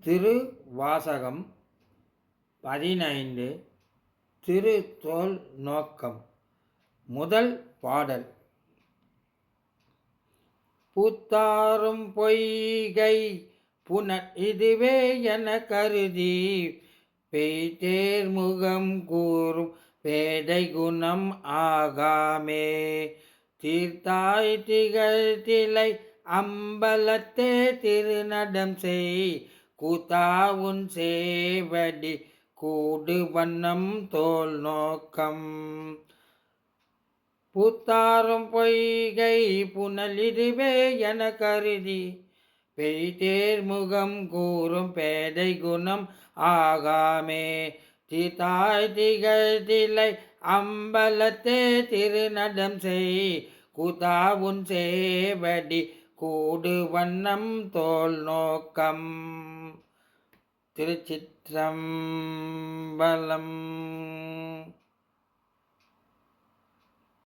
திருவாசகம் 15 திருத்தோள் நோக்கம். முதல் பாடல். பூத்தாரும் பொய்கை புனல் இதுவே என கருதி பெய்தேர் முகம் கூறும் பேதை குணம் ஆகாமே. தீர்த்தாய் திகழ்த்திலை அம்பலத்தே திருநடம் செய் கூத்தாவுன் சேவடி கூடு வண்ணம் தோள் நோக்கம். பூத்தாரும் பொய்கை புனல் இதுவே என கருதி பெய்தேர் முகம் கூறும் பேதை குணம் ஆகாமே. தீர்த்தாய் திகழ்த்திலை அம்பலத்தே திருநடம் செய் கூத்தாவுன் சேவடி கூடு வண்ணம் தோள் நோக்கம். திருச்சிற்றம்பலம்.